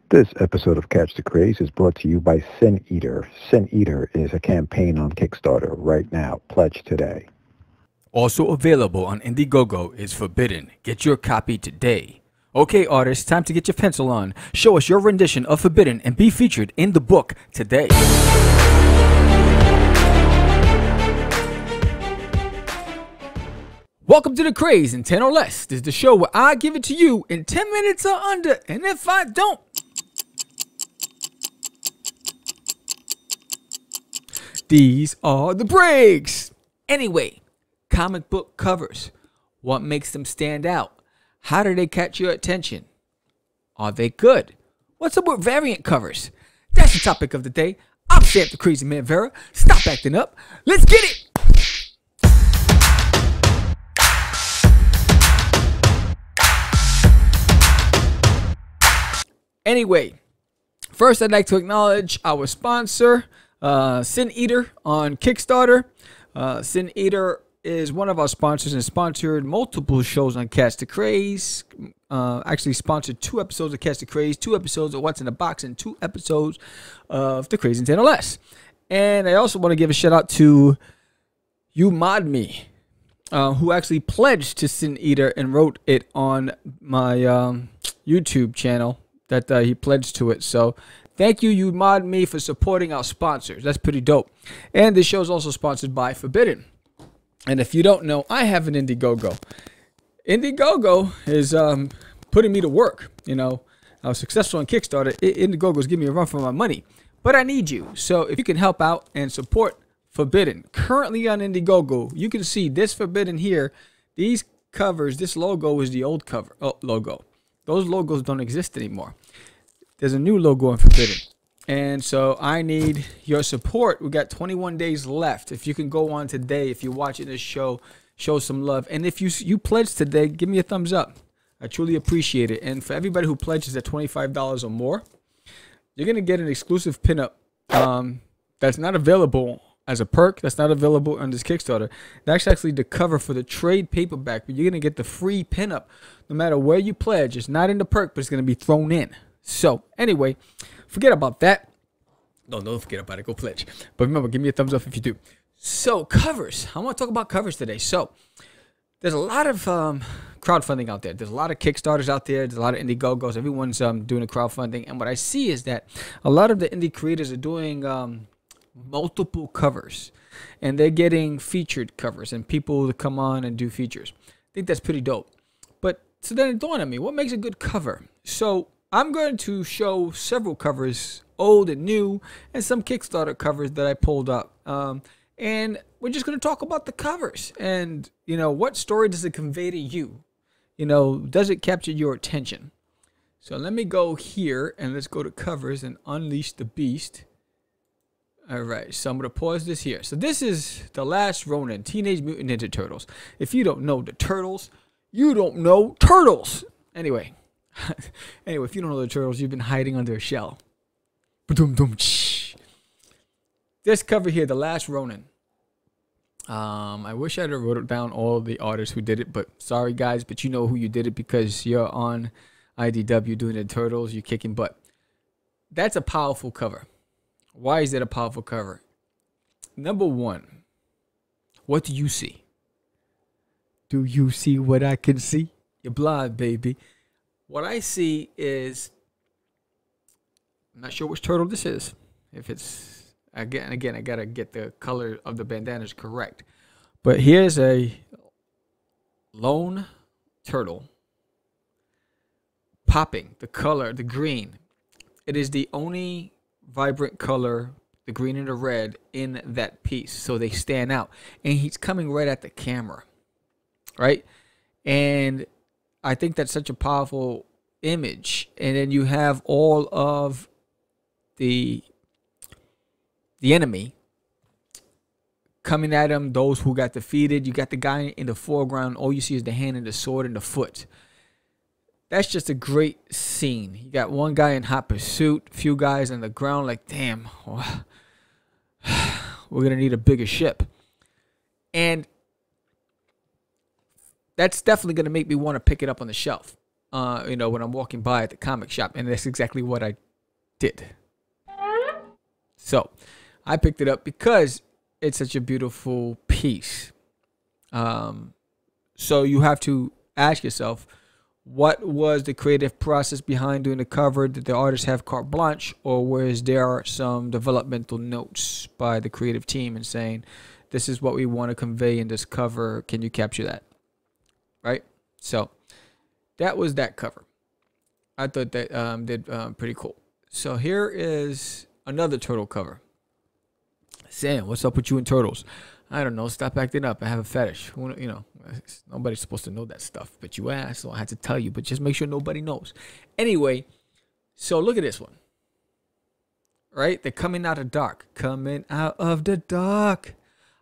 This episode of Catch the Craze is brought to you by Sin Eater. Sin Eater is a campaign on Kickstarter right now. Pledge today. Also available on Indiegogo is Forbidden. Get your copy today. Okay, artists, time to get your pencil on. Show us your rendition of Forbidden and be featured in the book today. Welcome to the Craze in 10 or less. This is the show where I give it to you in 10 minutes or under, and if I don't, these are the breaks. Anyway, comic book covers. What makes them stand out? How do they catch your attention? Are they good? What's up with variant covers? That's the topic of the day. I'm Sam the Crazy Man Vera. Stop acting up. Let's get it. Anyway, first I'd like to acknowledge our sponsor, Sin Eater on Kickstarter. Sin Eater is one of our sponsors and sponsored multiple shows on Catch the Craze. Actually sponsored 2 episodes of Catch the Craze, 2 episodes of What's in the Box, and 2 episodes of The Craze in 10 or Less. And I also want to give a shout out to You Mod Me, who actually pledged to Sin Eater and wrote it on my YouTube channel that he pledged to it. So thank you, You Mod Me, for supporting our sponsors. That's pretty dope. And this show is also sponsored by Forbidden. And if you don't know, I have an Indiegogo. Indiegogo is putting me to work. You know, I was successful on Kickstarter. Indiegogo is giving me a run for my money. But I need you. So if you can help out and support Forbidden. Currently on Indiegogo, you can see this Forbidden here. These covers, this logo is the old cover logo. Those logos don't exist anymore. There's a new logo on Forbidden. And so I need your support. We got 21 days left. If you can go on today, if you're watching this show, show some love. And if you pledge today, give me a thumbs up. I truly appreciate it. And for everybody who pledges at $25 or more, you're going to get an exclusive pinup that's not available as a perk. That's not available on this Kickstarter. That's actually the cover for the trade paperback. But you're going to get the free pinup no matter where you pledge. It's not in the perk, but it's going to be thrown in. So anyway, forget about that. No, don't forget about it. Go pledge. But remember, give me a thumbs up if you do. So covers. I want to talk about covers today. So there's a lot of crowdfunding out there. There's a lot of Kickstarters out there. There's a lot of Indiegogos. Everyone's doing a crowdfunding. And what I see is that a lot of the indie creators are doing multiple covers. And they're getting featured covers and people to come on and do features. I think that's pretty dope. But so then it dawned on me, what makes a good cover? So I'm going to show several covers, old and new, and some Kickstarter covers that I pulled up. And we're just going to talk about the covers and, you know, what story does it convey to you? You know, does it capture your attention? So let me go here and let's go to covers and unleash the beast. All right, so I'm going to pause this here. So this is The Last Ronin, Teenage Mutant Ninja Turtles. If you don't know the Turtles, you don't know Turtles. Anyway, if you don't know the Turtles, you've been hiding under a shell. This cover here, The Last Ronin. I wish I had wrote down all the artists who did it, but sorry guys, but you know who you did it because you're on IDW doing the Turtles. You're kicking butt. That's a powerful cover. Why is that a powerful cover? Number one, what do you see? Do you see what I can see? You're blind, baby. What I see is, I'm not sure which turtle this is. If it's, again, I got to get the color of the bandanas correct. But here's a lone turtle popping the color, the green. It is the only vibrant color, the green and the red, in that piece. So they stand out. And he's coming right at the camera. Right? And I think that's such a powerful image. And then you have all of the enemy coming at him, those who got defeated. You got the guy in the foreground. All you see is the hand and the sword and the foot. That's just a great scene. You got one guy in hot pursuit, a few guys on the ground like, damn, we're going to need a bigger ship. And that's definitely going to make me want to pick it up on the shelf. you know, when I'm walking by at the comic shop, and that's exactly what I did. So I picked it up because it's such a beautiful piece. So you have to ask yourself, what was the creative process behind doing the cover? Did the artist have carte blanche, or was there some developmental notes by the creative team and saying, this is what we want to convey in this cover, can you capture that? Right? So that was that cover. I thought that did pretty cool. So here is another turtle cover. Sam, what's up with you and turtles? I don't know. Stop acting up. I have a fetish. You know, nobody's supposed to know that stuff, but you asked, so I had to tell you. But just make sure nobody knows. Anyway, so look at this one. Right? They're coming out of dark. Coming out of the dark.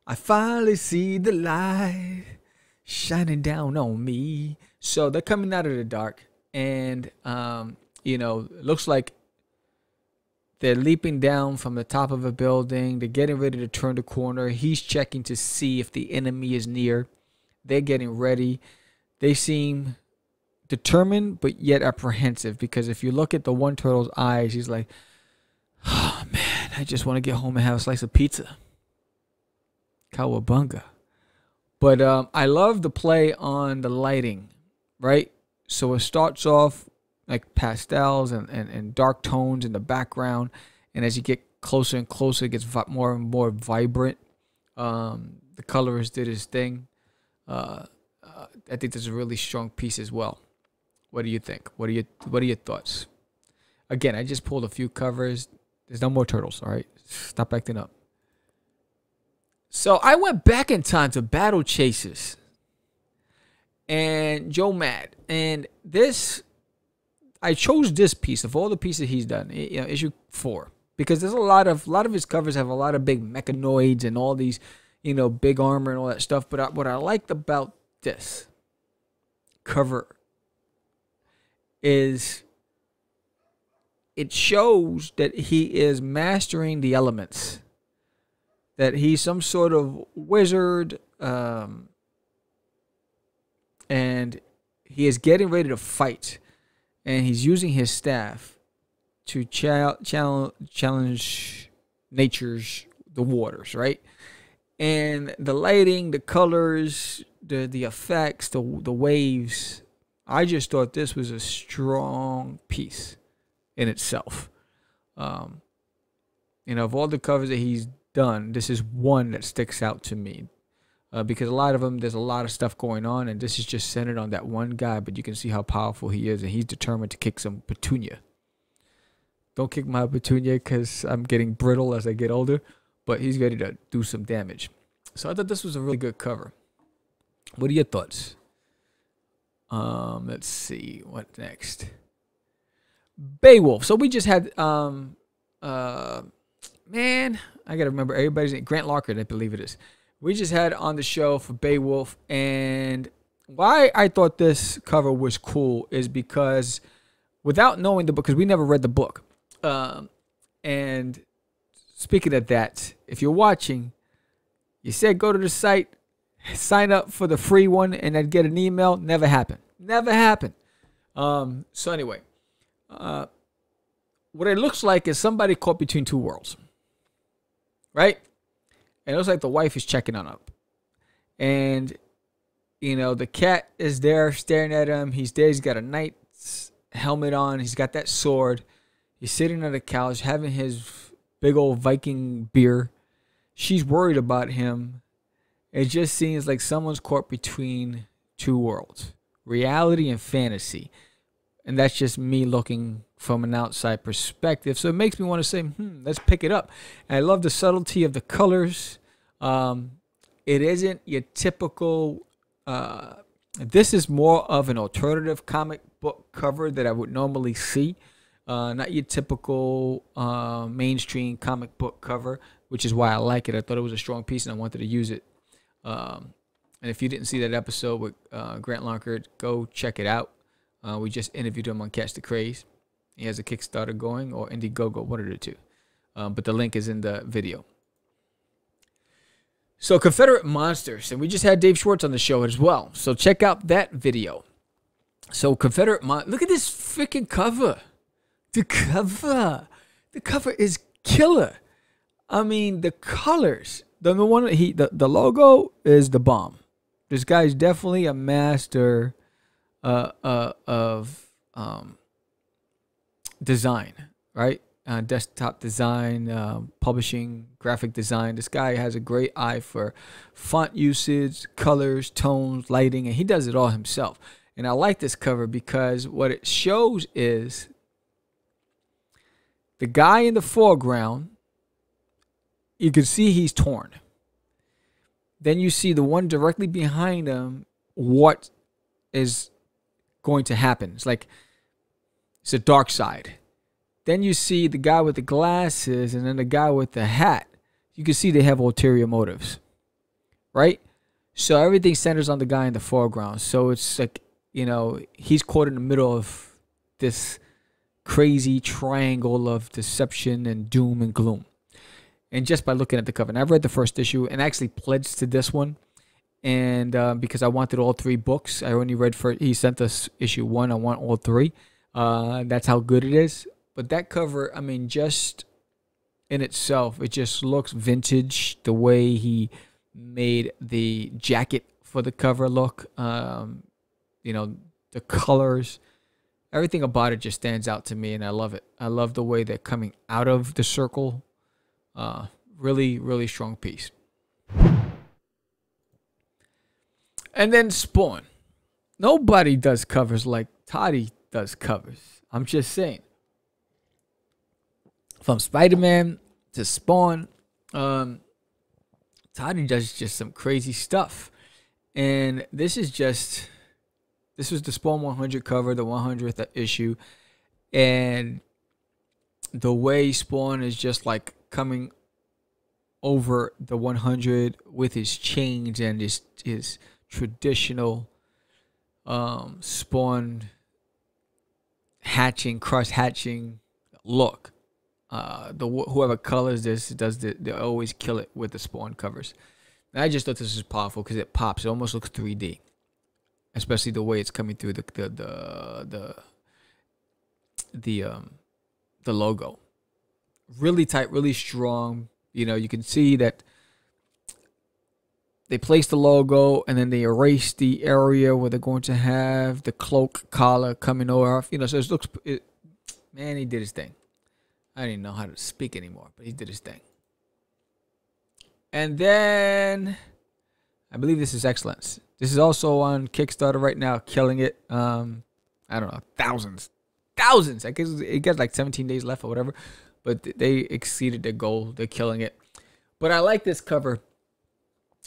I finally see the light shining down on me. So they're coming out of the dark, and you know, it looks like they're leaping down from the top of a building. They're getting ready to turn the corner. He's checking to see if the enemy is near. They're getting ready. They seem determined, but yet apprehensive, because if you look at the one turtle's eyes, he's like, oh man, I just want to get home and have a slice of pizza. Cowabunga. But I love the play on the lighting, right? So it starts off like pastels and dark tones in the background, and as you get closer and closer, it gets more and more vibrant. The colorist did his thing. I think this is a really strong piece as well. What do you think? What are your thoughts? Again, I just pulled a few covers. There's no more turtles, all right? Stop acting up. So I went back in time to Battle Chasers and Joe Mad, and this, I chose this piece of all the pieces he's done, you know, issue 4, because there's a lot of his covers have a lot of big mechanoids and all these, you know, big armor and all that stuff. But what I liked about this cover is it shows that he is mastering the elements, that he's some sort of wizard, and he is getting ready to fight. And he's using his staff to challenge nature's, the waters, right? And the lighting, the colors, the effects, the waves. I just thought this was a strong piece in itself. You know, of all the covers that he's done, this is one that sticks out to me. Because a lot of them, there's a lot of stuff going on, and this is just centered on that one guy, but you can see how powerful he is, and he's determined to kick some petunia. Don't kick my petunia because I'm getting brittle as I get older, but he's ready to do some damage. So I thought this was a really good cover. What are your thoughts? Let's see, what next? Beowulf. So we just had, man, I gotta remember everybody's name. Grant Larkin, I believe it is. We just had on the show for Beowulf, and why I thought this cover was cool is because without knowing the book, because we never read the book. And speaking of that, if you're watching, you said go to the site, sign up for the free one, and then get an email. Never happened. Never happened. So anyway, what it looks like is somebody caught between two worlds, right? And it looks like the wife is checking on up. And, you know, the cat is there staring at him. He's there. He's got a knight's helmet on. He's got that sword. He's sitting on the couch having his big old Viking beer. She's worried about him. It just seems like someone's caught between two worlds, reality and fantasy. And that's just me looking from an outside perspective. So it makes me want to say, let's pick it up. And I love the subtlety of the colors. It isn't your typical, this is more of an alternative comic book cover that I would normally see. Not your typical mainstream comic book cover, which is why I like it. I thought it was a strong piece and I wanted to use it. And if you didn't see that episode with Grant Larkin, go check it out. We just interviewed him on Catch the Craze. He has a Kickstarter going, or Indiegogo, one of the two. But the link is in the video. So Confederate Monsters, and we just had Dave Schwartz on the show as well. So check out that video. So look at this freaking cover. The cover is killer. I mean, the colors. The logo is the bomb. This guy's definitely a master of design, right? Desktop design, publishing, graphic design. This guy has a great eye for font usage, colors, tones, lighting, and he does it all himself. And I like this cover because what it shows is the guy in the foreground. You can see he's torn. Then you see the one directly behind him, what is going to happen. It's like it's a dark side. Then you see the guy with the glasses and then the guy with the hat. You can see they have ulterior motives, right? So everything centers on the guy in the foreground. So it's like, you know, he's caught in the middle of this crazy triangle of deception and doom and gloom. And just by looking at the cover, and I've read the first issue and actually pledged to this one. And because I wanted all 3 books, I only read he sent us issue 1. I want all 3. That's how good it is. But that cover, I mean, just in itself, it just looks vintage. The way he made the jacket for the cover look, you know, the colors, everything about it just stands out to me, and I love it. I love the way they're coming out of the circle. Really, really strong piece. And then Spawn. Nobody does covers like Toddy does covers. I'm just saying. From Spider-Man to Spawn, Toddy does just some crazy stuff. And this was the Spawn 100 cover, the 100th issue. And the way Spawn is just like coming over the 100 with his chains and his traditional Spawn cross hatching look. Whoever colors this they always kill it with the Spawn covers. And I just thought this was powerful because it pops. It almost looks 3D, especially the way it's coming through the logo. Really tight, really strong. You know, you can see that they place the logo and then they erase the area where they're going to have the cloak collar coming off. You know, so man, he did his thing. I didn't even know how to speak anymore, but he did his thing. And then I believe this is Excellence. This is also on Kickstarter right now, killing it. I don't know, thousands. I guess it gets like 17 days left or whatever, but they exceeded their goal. They're killing it. But I like this cover.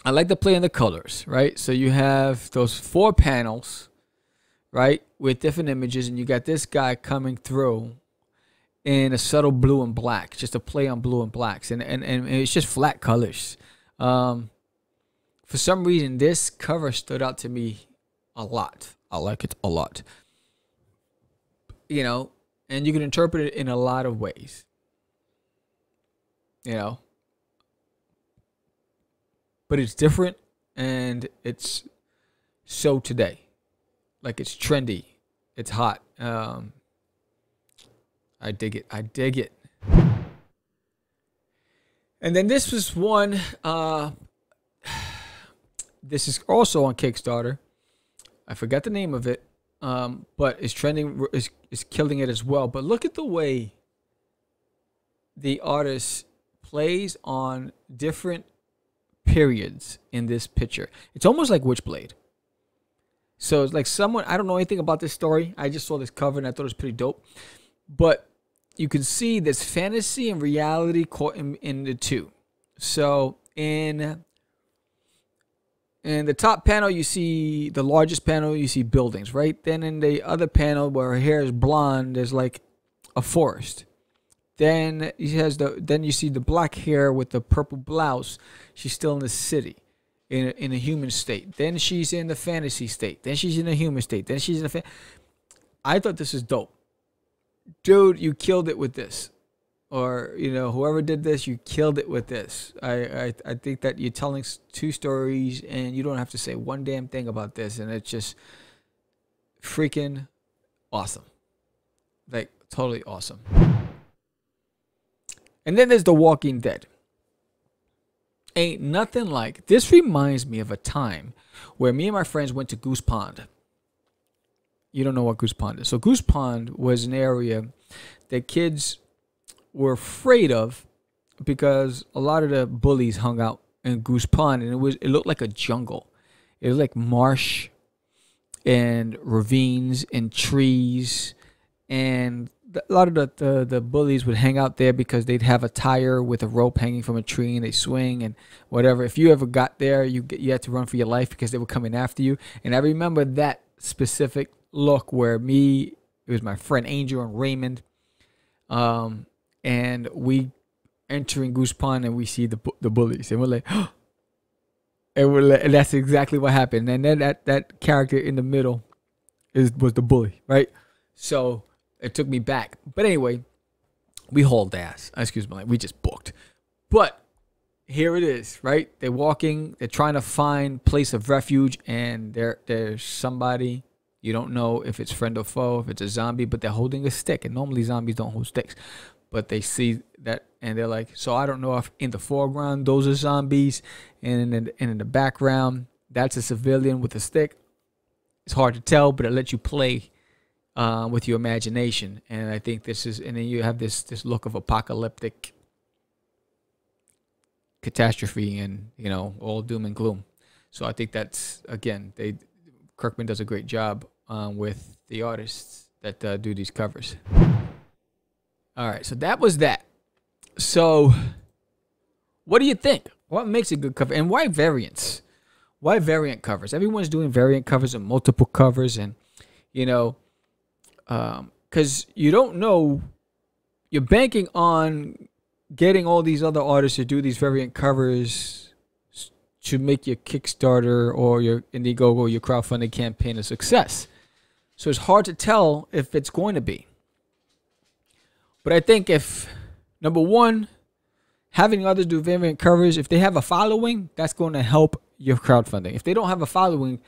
I like the play in the colors, right? So you have those 4 panels, right, with different images, and you got this guy coming through in a subtle blue and black, just a play on blue and blacks, and it's just flat colors. For some reason, this cover stood out to me a lot. I like it a lot. You know, and you can interpret it in a lot of ways. You know, but it's different, and it's so today. Like, it's trendy, it's hot. I dig it. I dig it. And then this was one. This is also on Kickstarter. I forgot the name of it, but it's trending. Is killing it as well. But look at the way the artist plays on different periods in this picture. It's almost like Witchblade. So it's like someone, I don't know anything about this story. I just saw this cover and I thought it was pretty dope. But you can see this fantasy and reality caught in the two. So in the top panel, you see the largest panel, you see buildings, right? Then in the other panel where her hair is blonde, there's like a forest. Then you see the black hair with the purple blouse. She's still in the city, in a human state. Then she's in the fantasy state. Then she's in a human state. Then she's in I thought this is dope. Dude, you killed it with this. Or, you know, whoever did this, you killed it with this. I think that you're telling two stories and you don't have to say one damn thing about this. And it's just freaking awesome. Like, totally awesome. And then there's The Walking Dead. Ain't nothing like. This reminds me of a time where me and my friends went to Goose Pond. You don't know what Goose Pond is. So Goose Pond was an area that kids were afraid of because a lot of the bullies hung out in Goose Pond, and it looked like a jungle. It was like marsh and ravines and trees, and a lot of the bullies would hang out there because they'd have a tire with a rope hanging from a tree, and they swing and whatever. If you ever got there, you had to run for your life because they were coming after you. And I remember that specific look where it was my friend Angel and Raymond, and we entering Goose Pond, and we see the bullies, and we're like, and that's exactly what happened. And then that character in the middle was the bully, right? So it took me back. But anyway, we hauled ass. Excuse me, we just booked. But here it is, right? They're walking. They're trying to find place of refuge, and there's somebody. You don't know if it's friend or foe, if it's a zombie, but they're holding a stick. And normally zombies don't hold sticks. But they see that, and they're like, so I don't know if in the foreground those are zombies, and in the background that's a civilian with a stick. It's hard to tell, but it lets you play with your imagination. And I think this is, and then you have this look of apocalyptic catastrophe, and all doom and gloom. So I think that's, again, Kirkman does a great job with the artists that do these covers. All right, so that was that. So what do you think? What makes a good cover? And why variants? Why variant covers? Everyone's doing variant covers and multiple covers, and because you don't know, you're banking on getting all these other artists to do these variant covers to make your Kickstarter or your Indiegogo or your crowdfunding campaign a success. So it's hard to tell if it's going to be. But I think if, number one, having others do variant covers, if they have a following, that's going to help your crowdfunding. If they don't have a following,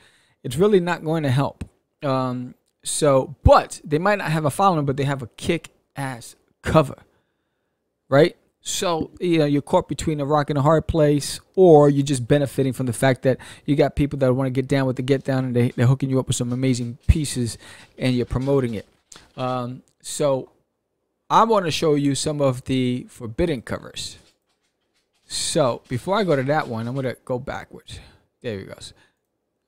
it's really not going to help. But they might not have a following, but they have a kick-ass cover, right? So, you're caught between a rock and a hard place, or you're just benefiting from the fact that you got people that want to get down with the get down, and they're hooking you up with some amazing pieces, and you're promoting it. So I want to show you some of the forbidden covers. So before I go to that one, I'm going to go backwards. There we go.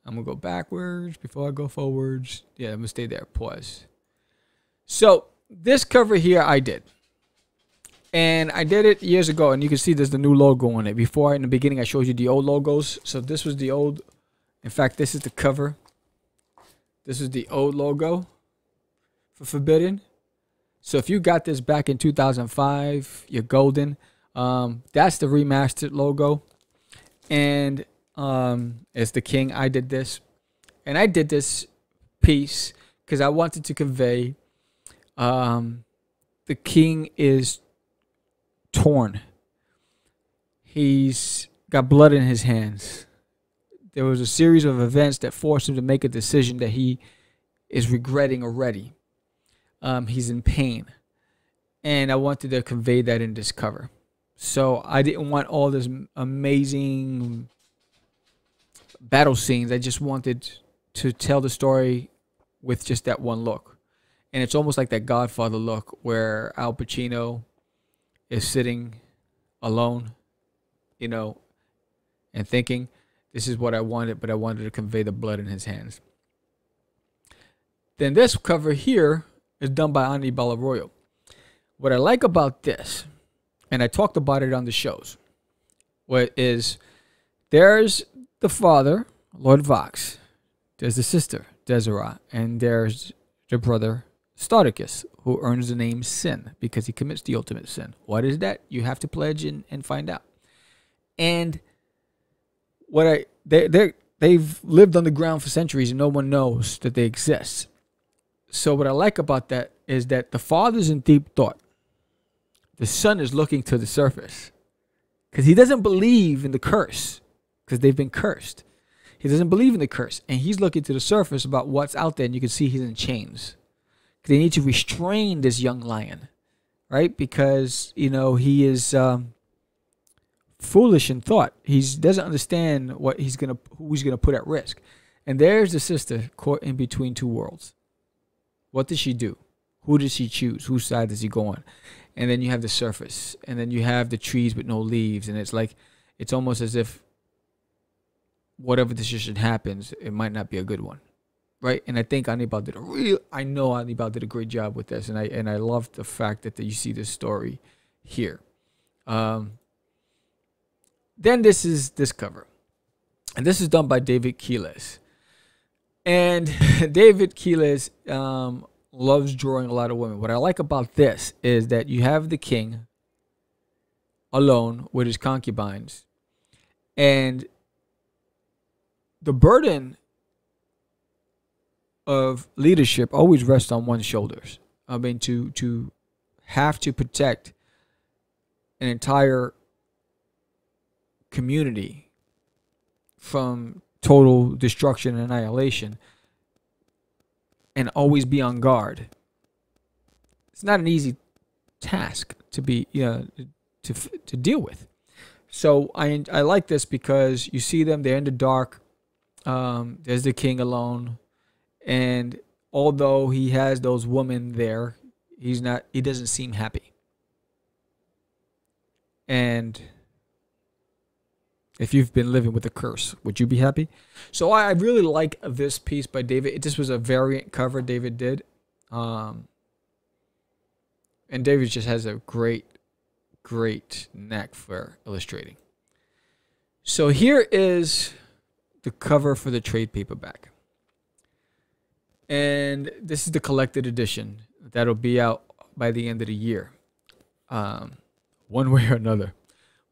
I'm going to go backwards before I go forwards. Yeah, I'm going to stay there. Pause. So this cover here I did. And I did it years ago, and you can see there's the new logo on it. Before, in the beginning, I showed you the old logos. So this was the old. In fact, this is the cover. This is the old logo for Forbidden. So if you got this back in 2005, you're golden. That's the remastered logo. And it's the king. I did this. And I did this piece because I wanted to convey the king is torn. He's got blood in his hands. There was a series of events that forced him to make a decision that he is regretting already. He's in pain. And I wanted to convey that in this cover. So I didn't want all this amazing battle scenes. I just wanted to tell the story with just that one look. And it's almost like that Godfather look where Al Pacino is sitting alone, and thinking, this is what I wanted, but I wanted to convey the blood in his hands. Then this cover here is done by Ani Balaroyo. What I like about this, and I talked about it on the shows, there's the father, Lord Vox, there's the sister, Desera, and there's the brother, Starticus, who earns the name Sin because he commits the ultimate sin. What is that? You have to pledge and find out. And they've lived underground for centuries and no one knows that they exist. So what I like about that is that the father's in deep thought. The son is looking to the surface because he doesn't believe in the curse because they've been cursed. He doesn't believe in the curse. And he's looking to the surface about what's out there. And you can see he's in chains. They need to restrain this young lion, right? Because, he is foolish in thought. He doesn't understand who he's gonna put at risk. And there's the sister caught in between two worlds. What does she do? Who does she choose? Whose side does he go on? And then you have the surface, and then you have the trees with no leaves, and it's almost as if whatever decision happens, it might not be a good one, right? And I think Anibal did a great job with this, and I love the fact that you see this story here. Then this is this cover, and this is done by David Quiles, and David Quiles loves drawing a lot of women. What I like about this is that you have the king alone with his concubines, and the burden of leadership always rests on one's shoulders. I mean, to have to protect an entire community from total destruction and annihilation, and always be on guard. It's not an easy task to be, to deal with. So I like this because you see them, they're in the dark. There's the king alone, and although he has those women there, he doesn't seem happy. And if you've been living with a curse, would you be happy? So I really like this piece by David. This was a variant cover David did. And David just has a great knack for illustrating. So here is the cover for the trade paperback. And this is the collected edition that'll be out by the end of the year. One way or another.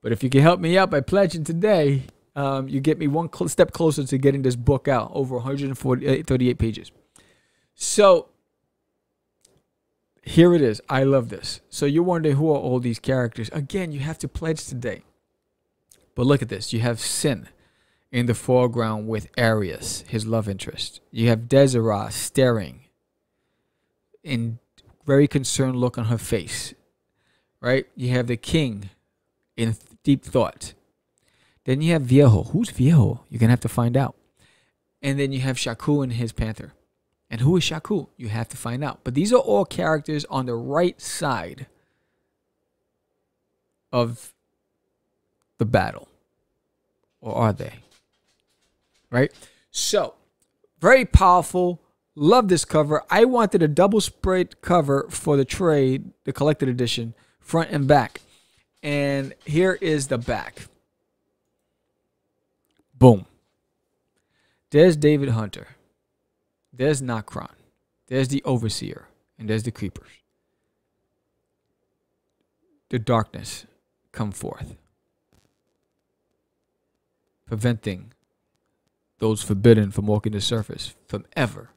But if you can help me out by pledging today, you get me one step closer to getting this book out, over 138 pages. So here it is. I love this. So you're wondering who are all these characters. Again, you have to pledge today. But look at this. You have Sin in the foreground with Arius, his love interest. You have Desiree staring in very concerned look on her face. Right? You have the king in deep thought. Then you have Viejo. Who's Viejo? You're going to have to find out. And then you have Shaku and his panther. And who is Shaku? You have to find out. But these are all characters on the right side of the battle. Or are they? Right? So, very powerful. Love this cover. I wanted a double spread cover for the trade, the collected edition, front and back. And here is the back. Boom. There's David Hunter. There's Nacron. There's the Overseer. And there's the Creepers. The darkness come forth, preventing those forbidden from walking the surface from ever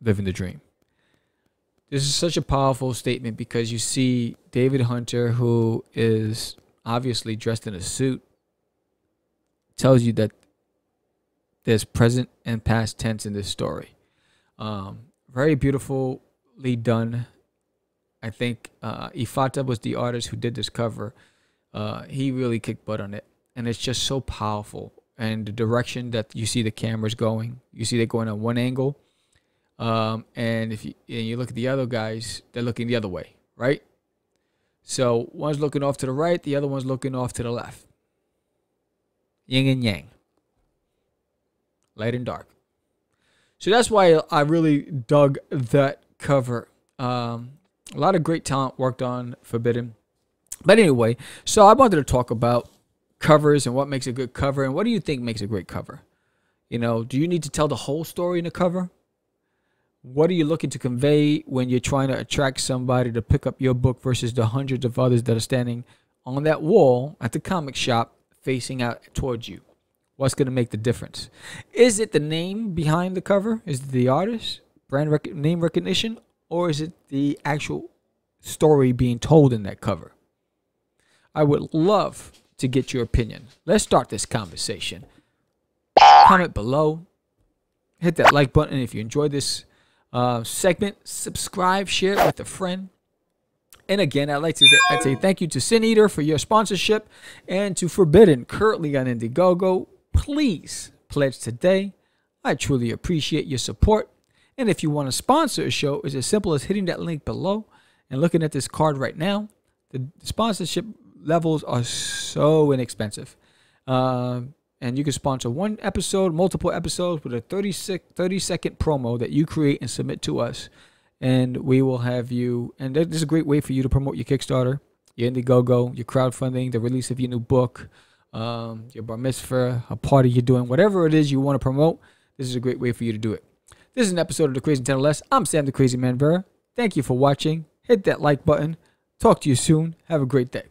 living the dream. This is such a powerful statement because you see David Hunter, who is obviously dressed in a suit, tells you that there's present and past tense in this story. Very beautifully done. I think Ifata was the artist who did this cover. He really kicked butt on it. And it's just so powerful. And the direction that you see the cameras going, you see they're going on one angle. And if you look at the other guys, they're looking the other way, right? So one's looking off to the right, the other one's looking off to the left. Yin and yang. Light and dark. So that's why I really dug that cover. A lot of great talent worked on Forbidden. But anyway, so I wanted to talk about covers and what makes a good cover. And what do you think makes a great cover? Do you need to tell the whole story in a cover? What are you looking to convey when you're trying to attract somebody to pick up your book versus the hundreds of others that are standing on that wall at the comic shop facing out towards you? What's going to make the difference? Is it the name behind the cover? Is it the artist? Name recognition? Or is it the actual story being told in that cover? I would love to get your opinion. Let's start this conversation. comment below. Hit that like button if you enjoyed this segment. Subscribe, share it with a friend. And again, I'd say thank you to Sin Eater for your sponsorship, and to Forbidden, currently on Indiegogo. Please pledge today. I truly appreciate your support. And if you want to sponsor a show, it's as simple as hitting that link below and looking at this card right now. The sponsorship levels are so inexpensive. And you can sponsor one episode, multiple episodes with a 30-second promo that you create and submit to us. And we will have you, and this is a great way for you to promote your Kickstarter, your Indiegogo, your crowdfunding, the release of your new book, your bar mitzvah, a party you're doing, whatever it is you want to promote. This is a great way for you to do it. This is an episode of The Crazy Nintendo Less. I'm Sam the Crazy Man Vera. Thank you for watching. Hit that like button. Talk to you soon. Have a great day.